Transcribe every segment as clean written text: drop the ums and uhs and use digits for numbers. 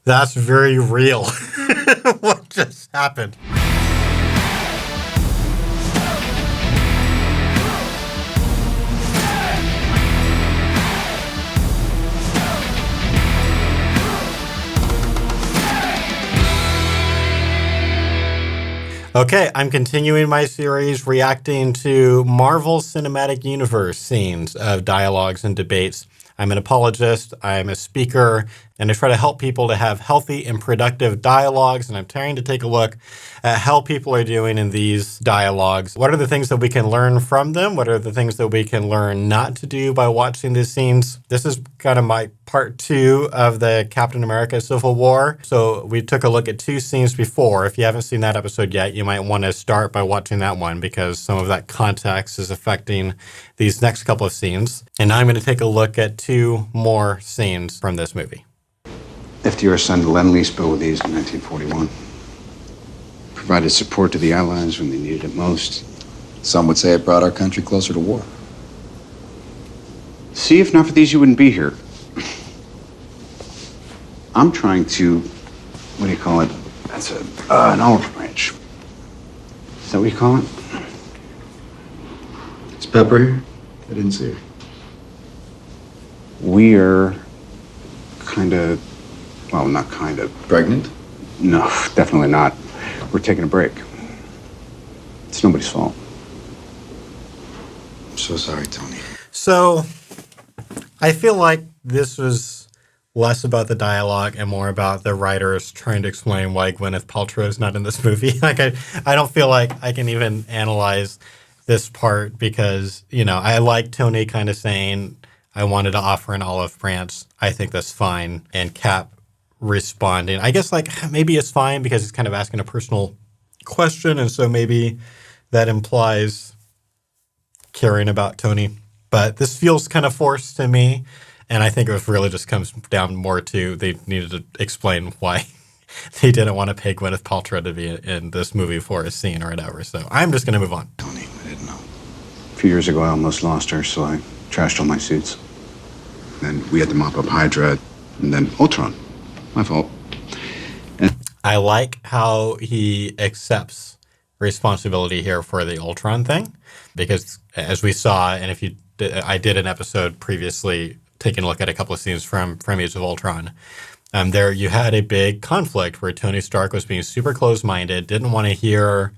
That's very real. What just happened? Okay, I'm continuing my series reacting to Marvel Cinematic Universe scenes of dialogues and debates. I'm an apologist, I'm a speaker, and I try to help people to have healthy and productive dialogues, and I'm trying to take a look at how people are doing in these dialogues. What are the things that we can learn from them? What are the things that we can learn not to do by watching these scenes? This is kind of my part 2 of the Captain America Civil War. So we took a look at 2 scenes before. If you haven't seen that episode yet, you might want to start by watching that one because some of that context is affecting these next couple of scenes. And now I'm going to take a look at 2 more scenes from this movie. FDR signed a Lend-Lease bill with these in 1941. Provided support to the Allies when they needed it most. Some would say it brought our country closer to war. See, if not for these, you wouldn't be here. I'm trying to, what do you call it? That's an olive branch. Is that what you call it? Is Pepper here? I didn't see her. We are kind of, well, not kind of. Pregnant? No, definitely not. We're taking a break. It's nobody's fault. I'm so sorry, Tony. So I feel like this was less about the dialogue and more about the writers trying to explain why Gwyneth Paltrow is not in this movie. Like I don't feel like I can even analyze this part because, you know, I like Tony kind of saying, I wanted to offer an olive branch. I think that's fine. And Cap responding, I guess like maybe it's fine because it's kind of asking a personal question. And so maybe that implies caring about Tony. But this feels kind of forced to me. And I think it really just comes down more to they needed to explain why they didn't want to pay Gwyneth Paltrow to be in this movie for a scene or whatever. So I'm just going to move on. Tony, I didn't know. A few years ago, I almost lost her, so I trashed all my suits. Then we had to mop up Hydra, and then Ultron. My fault. And I like how he accepts responsibility here for the Ultron thing, because as we saw, and if you I did an episode previously taking a look at a couple of scenes from Age of Ultron. There you had a big conflict where Tony Stark was being super close-minded, didn't want to hear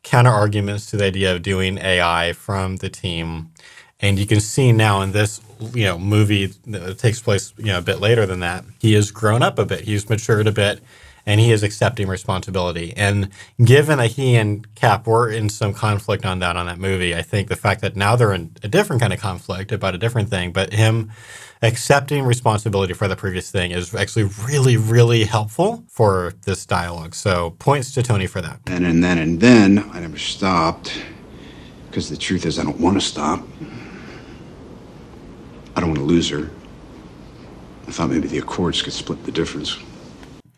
counter-arguments to the idea of doing AI from the team. And you can see now in this, movie that takes place, a bit later than that, he has grown up a bit, he's matured a bit, and he is accepting responsibility. And given that he and Cap were in some conflict on that movie, I think the fact that now they're in a different kind of conflict about a different thing, but him accepting responsibility for the previous thing is actually really, really helpful for this dialogue. So points to Tony for that. then, I never stopped. Because the truth is, I don't want to stop. I don't want to lose her. I thought maybe the Accords could split the difference.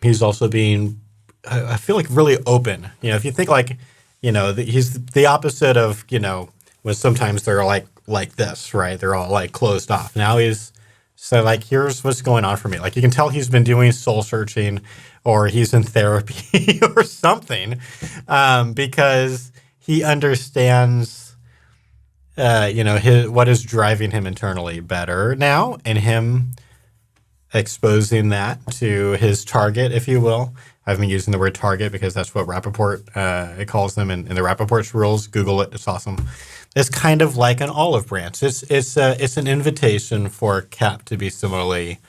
He's also being, I feel like, really open. If you think like, he's the opposite of, when sometimes they're like this, right? They're all like closed off. Now he's so like, here's what's going on for me. Like you can tell he's been doing soul searching or he's in therapy or something because he understands, what is driving him internally better now, and him exposing that to his target, if you will. I've been using the word target because that's what Rapoport it calls them in the Rapoport's rules. Google it; it's awesome. It's kind of like an olive branch. It's an invitation for Cap to be similarly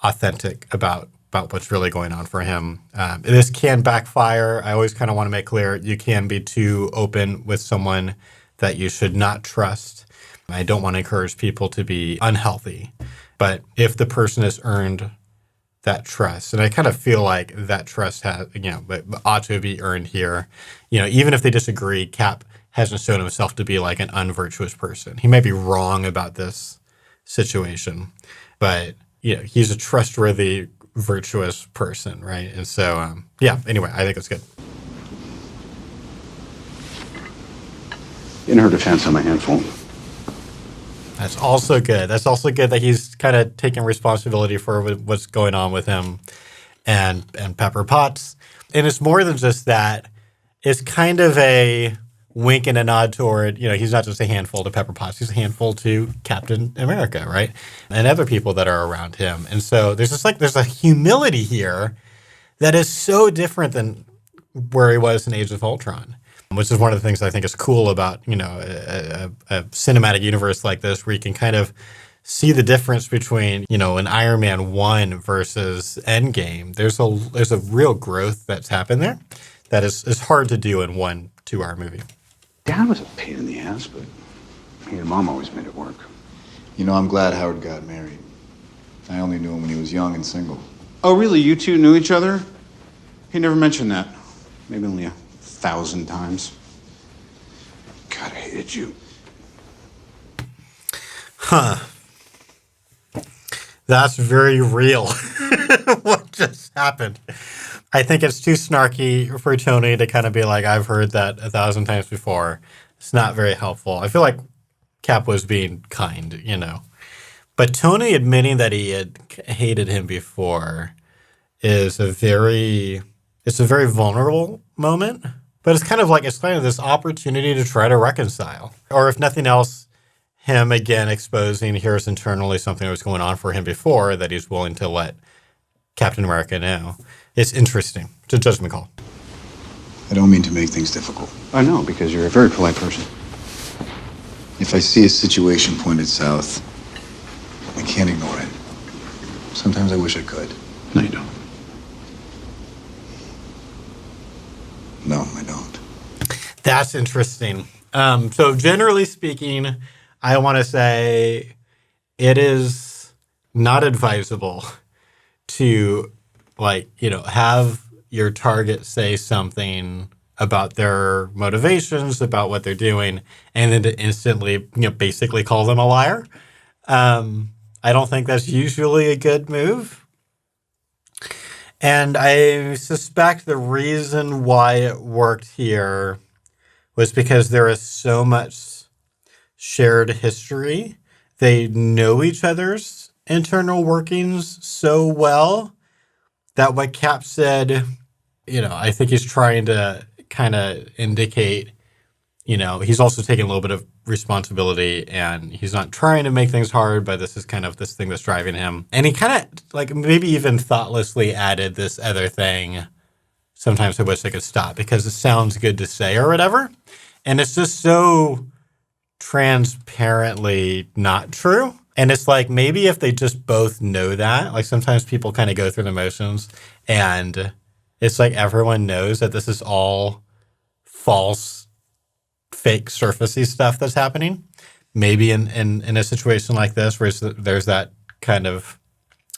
authentic about what's really going on for him. This can backfire. I always kind of want to make clear you can be too open with someone that you should not trust. I don't want to encourage people to be unhealthy. But if the person has earned that trust, and I kind of feel like that trust ought to be earned here. Even if they disagree, Cap hasn't shown himself to be like an unvirtuous person. He may be wrong about this situation, but he's a trustworthy, virtuous person, right? And so, anyway, I think it's good. In her defense, I'm a handful. That's also good. That's also good that he's kind of taking responsibility for what's going on with him. and Pepper Potts. And it's more than just that. It's kind of a wink and a nod toward, he's not just a handful to Pepper Potts, he's a handful to Captain America, right? And other people that are around him. And so there's a humility here that is so different than where he was in Age of Ultron, which is one of the things I think is cool about, a cinematic universe like this, where you can kind of see the difference between, an Iron Man 1 versus Endgame. There's a real growth that's happened there that is hard to do in 1 2-hour movie. Dad was a pain in the ass, but he and Mom always made it work. I'm glad Howard got married. I only knew him when he was young and single. Oh, really? You two knew each other? He never mentioned that. Maybe only 1,000 times. God, I hated you. Huh. That's very real. What just happened? I think it's too snarky for Tony to kind of be like, I've heard that 1,000 times before. It's not very helpful. I feel like Cap was being kind, But Tony admitting that he had hated him before is a very vulnerable moment. But it's kind of this opportunity to try to reconcile. Or if nothing else, him again exposing here's internally something that was going on for him before that he's willing to let Captain America know. It's interesting. It's a judgment call. I don't mean to make things difficult. I know, because you're a very polite person. If I see a situation pointed south, I can't ignore it. Sometimes I wish I could. No, you don't. No, I don't. That's interesting. So generally speaking, I want to say it is not advisable to have your target say something about their motivations, about what they're doing, and then to instantly, basically call them a liar. I don't think that's usually a good move. And I suspect the reason why it worked here was because there is so much shared history. They know each other's internal workings so well that what Cap said, I think he's trying to kind of indicate, he's also taking a little bit of responsibility and he's not trying to make things hard, but this is kind of this thing that's driving him. And he kind of maybe even thoughtlessly added this other thing. Sometimes I wish I could stop because it sounds good to say or whatever. And it's just so transparently not true. And it's maybe if they just both know that, sometimes people kind of go through the motions and it's everyone knows that this is all false, fake, surfacey stuff that's happening. Maybe in a situation like this where there's that kind of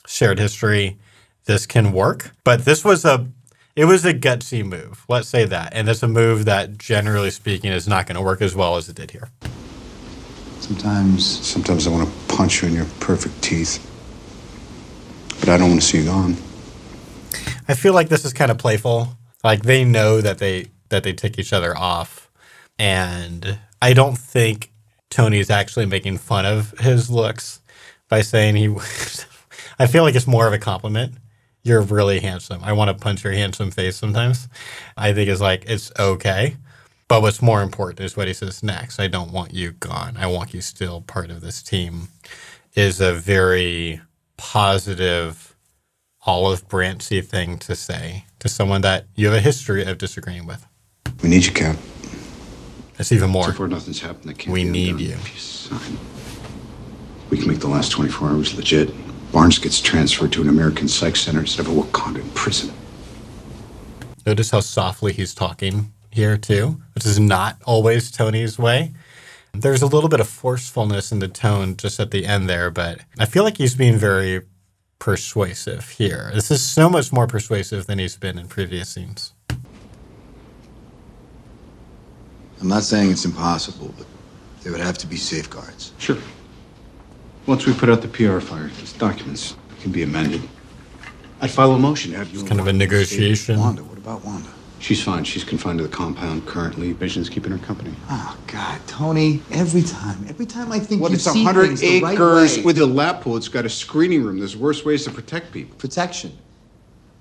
shared history, this can work. But it was a gutsy move, let's say that. And it's a move that, generally speaking, is not going to work as well as it did here. Sometimes I want to punch you in your perfect teeth. But I don't want to see you gone. I feel like this is kind of playful. They know that they tick each other off. And I don't think Tony's actually making fun of his looks by saying I feel like it's more of a compliment. You're really handsome. I want to punch your handsome face sometimes. I think it's okay. But what's more important is what he says next. I don't want you gone. I want you still part of this team. Is a very positive, olive branchy thing to say to someone that you have a history of disagreeing with. We need you, Cap. It's even more. So far, nothing's happened that can't We be need undone you. if you sign. We can make the last 24 hours legit. Barnes gets transferred to an American psych center instead of a Wakandan prison. Notice how softly he's talking here too, which is not always Tony's way. There's a little bit of forcefulness in the tone just at the end there, but I feel like he's being very persuasive here. This is so much more persuasive than he's been in previous scenes. I'm not saying it's impossible, but there would have to be safeguards. Sure. Once we put out the PR fire, these documents can be amended. I'd file a motion to have you. It's kind of a negotiation. Wanda, what about Wanda? She's fine. She's confined to the compound currently. Vision's keeping her company. Oh, God, Tony, every time I think What, you it's see 100 things the right acres way. with a lap pool. It's got a screening room. There's worse ways to protect people. Protection.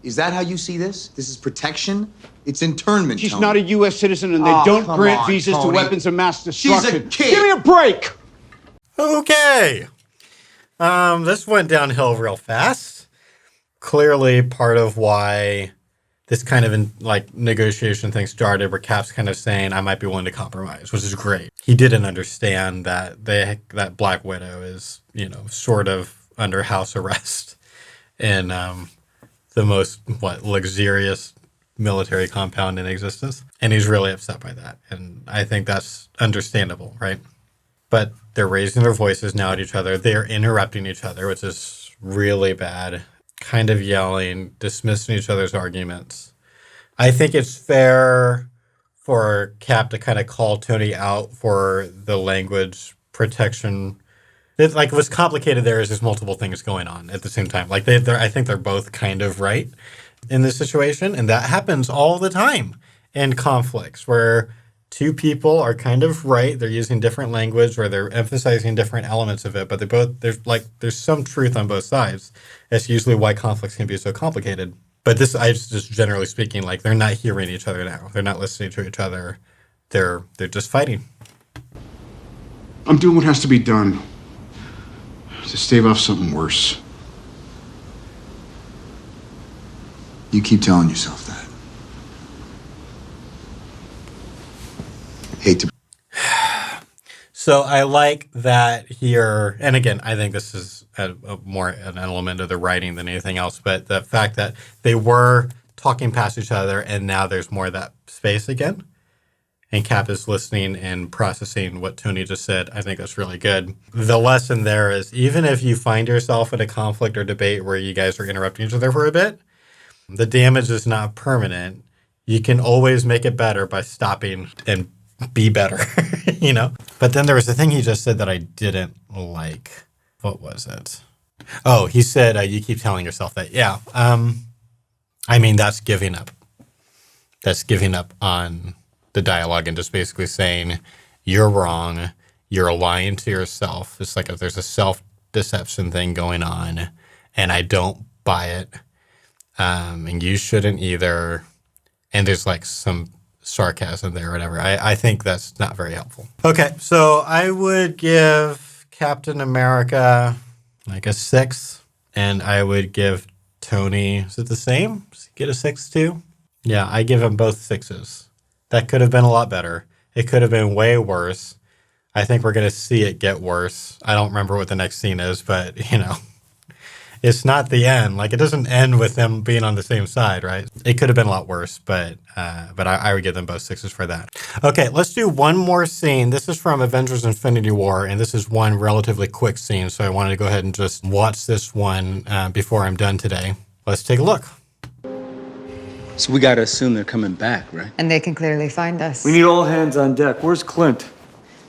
Is that how you see this? This is protection? It's internment, She's Tony. not a U.S. citizen, and they Oh, don't come grant on, visas Tony. to weapons of mass She's a destruction. kid. Give me a break! Okay. This went downhill real fast. Clearly part of why this kind of negotiation thing started, where Cap's kind of saying, I might be willing to compromise, which is great. He didn't understand that that Black Widow is, sort of under house arrest in the most luxurious military compound in existence. And he's really upset by that. And I think that's understandable, right? But they're raising their voices now at each other. They're interrupting each other, which is really bad. Kind of yelling, dismissing each other's arguments. I think it's fair for Cap to kind of call Tony out for the language protection. What's complicated there is there's multiple things going on at the same time. I think they're both kind of right in this situation. And that happens all the time in conflicts where two people are kind of right. They're using different language or they're emphasizing different elements of it, but there's some truth on both sides. That's usually why conflicts can be so complicated. But just generally speaking, they're not hearing each other now. They're not listening to each other. They're just fighting. I'm doing what has to be done to stave off something worse. You keep telling yourself that. Hate to. So I like that here, and again, I think this is more an element of the writing than anything else, but the fact that they were talking past each other and now there's more of that space again. And Cap is listening and processing what Tony just said. I think that's really good. The lesson there is even if you find yourself in a conflict or debate where you guys are interrupting each other for a bit, the damage is not permanent. You can always make it better by stopping and be better, But then there was a thing he just said that I didn't like. What was it? Oh, he said, you keep telling yourself that. Yeah. That's giving up. That's giving up on the dialogue and just basically saying, you're wrong. You're lying to yourself. It's like if there's a self-deception thing going on and I don't buy it. And you shouldn't either. And there's some sarcasm there or whatever. I think that's not very helpful. Okay, so I would give Captain America a 6, and I would give Tony, is it the same? Does he get a 6 too? Yeah, I give him both 6s. That could have been a lot better. It could have been way worse. I think we're going to see it get worse. I don't remember what the next scene is, but, it's not the end. It doesn't end with them being on the same side, right? It could have been a lot worse, but I would give them both 6s for that. Okay, let's do one more scene. This is from Avengers Infinity War, and this is one relatively quick scene, so I wanted to go ahead and just watch this one before I'm done today. Let's take a look. So we gotta assume they're coming back, right? And they can clearly find us. We need all hands on deck. Where's Clint?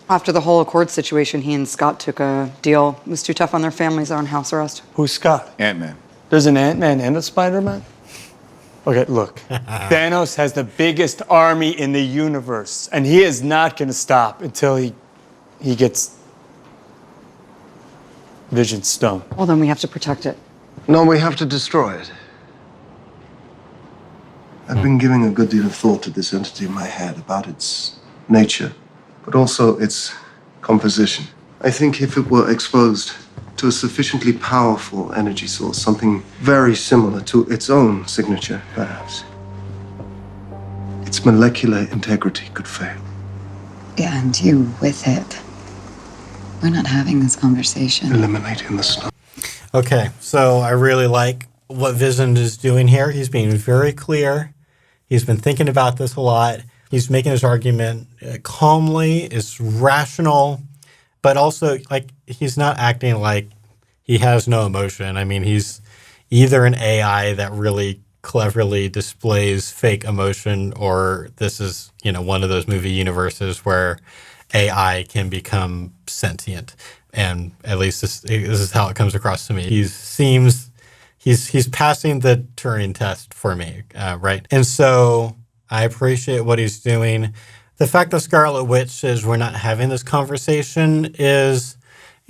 After the whole Accord situation, he and Scott took a deal. It was too tough on their families. They're on house arrest. Who's Scott? Ant-Man. There's an Ant-Man and a Spider-Man? Okay, look. Thanos has the biggest army in the universe, and he is not gonna stop until he gets Vision's stone. Well, then we have to protect it. No, we have to destroy it. I've been giving a good deal of thought to this entity in my head about its nature, but also its composition. I think if it were exposed to a sufficiently powerful energy source, something very similar to its own signature, perhaps, its molecular integrity could fail. Yeah, and you with it. We're not having this conversation. Eliminating the snow. Okay, so I really like what Vision is doing here. He's being very clear. He's been thinking about this a lot. He's making his argument calmly, it's rational, but also he's not acting like he has no emotion. He's either an AI that really cleverly displays fake emotion, or this is, one of those movie universes where AI can become sentient. And at least this is how it comes across to me. He's passing the Turing test for me, right? And so I appreciate what he's doing. The fact that Scarlet Witch says we're not having this conversation is,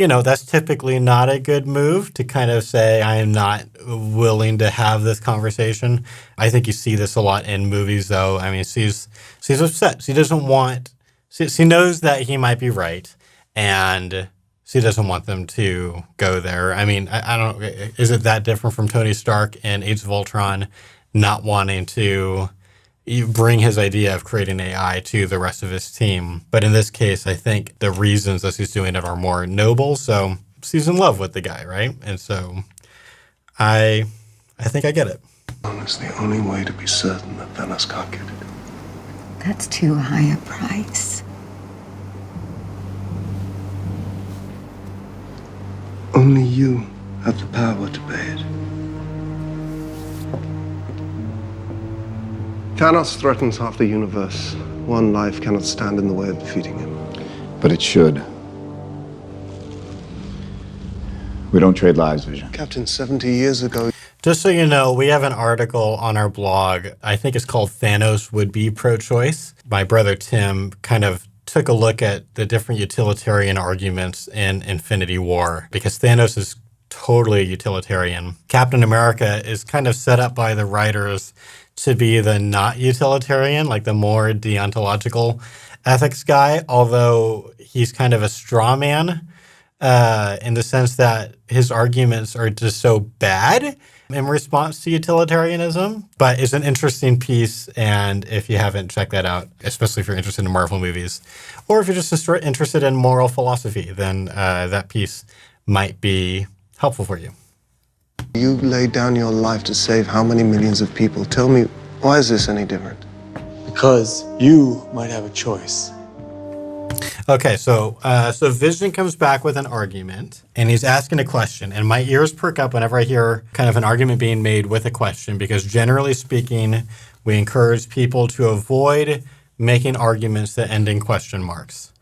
that's typically not a good move to kind of say, I am not willing to have this conversation. I think you see this a lot in movies, though. I mean, she's upset. She doesn't want, she knows that he might be right, and she doesn't want them to go there. I mean, I don't, is it that different from Tony Stark in Age of Ultron not wanting to bring his idea of creating AI to the rest of his team? But in this case, I think the reasons that she's doing it are more noble. So she's in love with the guy, right? And so I think I get it. It's the only way to be certain that Thanos can't get it. That's too high a price. Only you have the power to pay it. Thanos threatens half the universe. One life cannot stand in the way of defeating him. But it should. We don't trade lives, Vision. Captain, 70 years ago... Just so you know, we have an article on our blog. I think it's called Thanos Would Be Pro-Choice. My brother Tim kind of took a look at the different utilitarian arguments in Infinity War, because Thanos is totally utilitarian. Captain America is kind of set up by the writers to be the not utilitarian, like the more deontological ethics guy, although he's kind of a straw man in the sense that his arguments are just so bad in response to utilitarianism. But it's an interesting piece, and if you haven't checked that out, especially if you're interested in Marvel movies, or if you're just interested in moral philosophy, then that piece might be helpful for you. You laid down your life to save how many millions of people? Tell me, why is this any different? Because you might have a choice. Okay, so Vision comes back with an argument, and he's asking a question, and my ears perk up whenever I hear kind of an argument being made with a question, because generally speaking, we encourage people to avoid making arguments that end in question marks.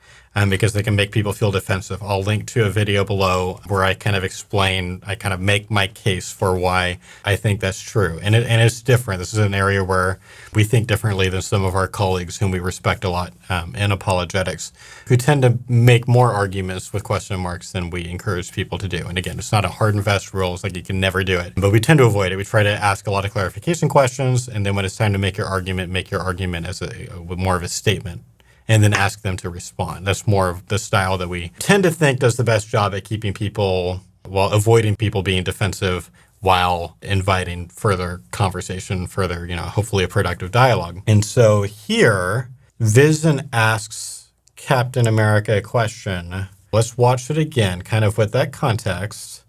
Because they can make people feel defensive. I'll link to a video below where I kind of explain, I kind of make my case for why I think that's true. And it's different. This is an area where we think differently than some of our colleagues whom we respect a lot in apologetics, who tend to make more arguments with question marks than we encourage people to do. And again, it's not a hard and fast rule. It's like you can never do it. But we tend to avoid it. We try to ask a lot of clarification questions, and then when it's time to make your argument as with more of a statement, and then ask them to respond. That's more of the style that we tend to think does the best job at keeping people, while avoiding people being defensive, while inviting further conversation, further, hopefully a productive dialogue. And so here, Vision asks Captain America a question. Let's watch it again, kind of with that context,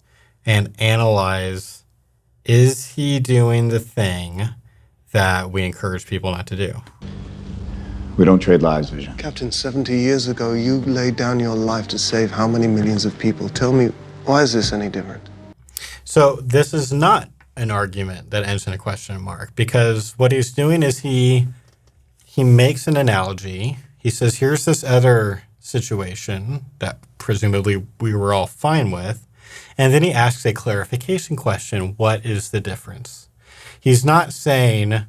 and analyze, is he doing the thing that we encourage people not to do? We don't trade lives, Vision. Captain, 70 years ago, you laid down your life to save how many millions of people? Tell me, why is this any different? So this is not an argument that ends in a question mark, because what he's doing is he makes an analogy. He says, here's this other situation that presumably we were all fine with. And then he asks a clarification question. What is the difference? He's not saying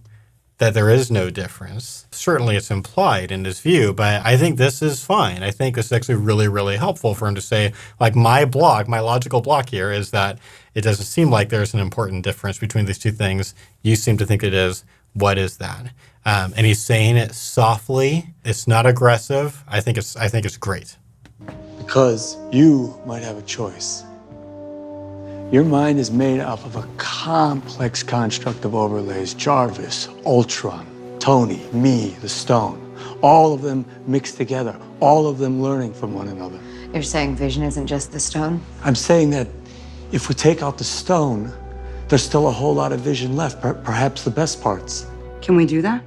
that there is no difference. Certainly it's implied in his view, but I think this is fine. I think this is actually really, really helpful for him to say, like, my logical block here is that it doesn't seem like there's an important difference between these two things. You seem to think it is. What is that? And he's saying it softly. It's not aggressive. I think it's great. Because you might have a choice. Your mind is made up of a complex construct of overlays. Jarvis, Ultron, Tony, me, the Stone. All of them mixed together. All of them learning from one another. You're saying Vision isn't just the Stone? I'm saying that if we take out the Stone, there's still a whole lot of Vision left, perhaps the best parts. Can we do that?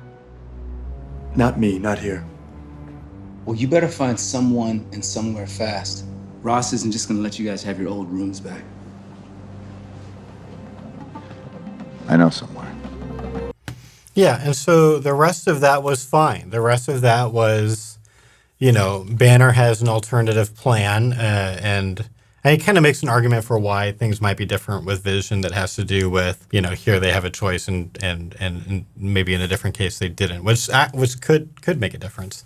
Not me, not here. Well, you better find someone and somewhere fast. Ross isn't just gonna let you guys have your old rooms back. I know somewhere. Yeah, and so the rest of that was fine. The rest of that was, Banner has an alternative plan, and And it kind of makes an argument for why things might be different with Vision that has to do with, here they have a choice and maybe in a different case they didn't, which could make a difference.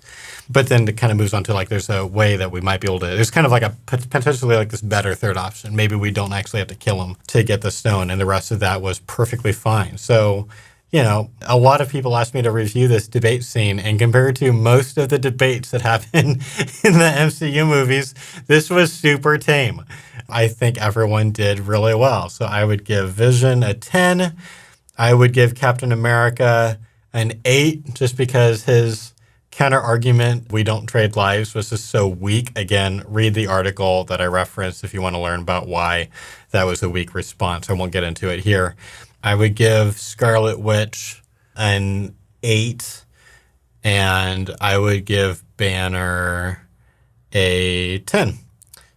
But then it kind of moves on to like there's a way that we might be able to, there's kind of like a potentially like this better third option. Maybe we don't actually have to kill him to get the stone, and the rest of that was perfectly fine. So, a lot of people asked me to review this debate scene, and compared to most of the debates that happen in the MCU movies, this was super tame. I think everyone did really well. So I would give Vision a 10. I would give Captain America an 8, just because his counter argument, we don't trade lives, was just so weak. Again, read the article that I referenced if you want to learn about why that was a weak response. I won't get into it here. I would give Scarlet Witch an 8, and I would give Banner a 10.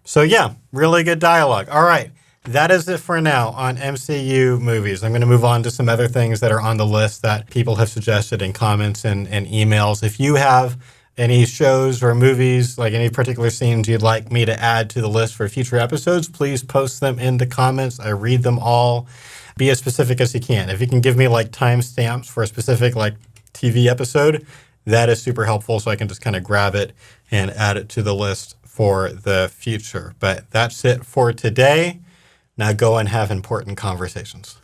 So yeah, really good dialogue. All right, that is it for now on MCU movies. I'm going to move on to some other things that are on the list that people have suggested in comments and emails. If you have any shows or movies, like any particular scenes you'd like me to add to the list for future episodes, please post them in the comments. I read them all. Be as specific as you can. If you can give me like timestamps for a specific like TV episode, that is super helpful, so I can just kind of grab it and add it to the list for the future. But that's it for today. Now go and have important conversations.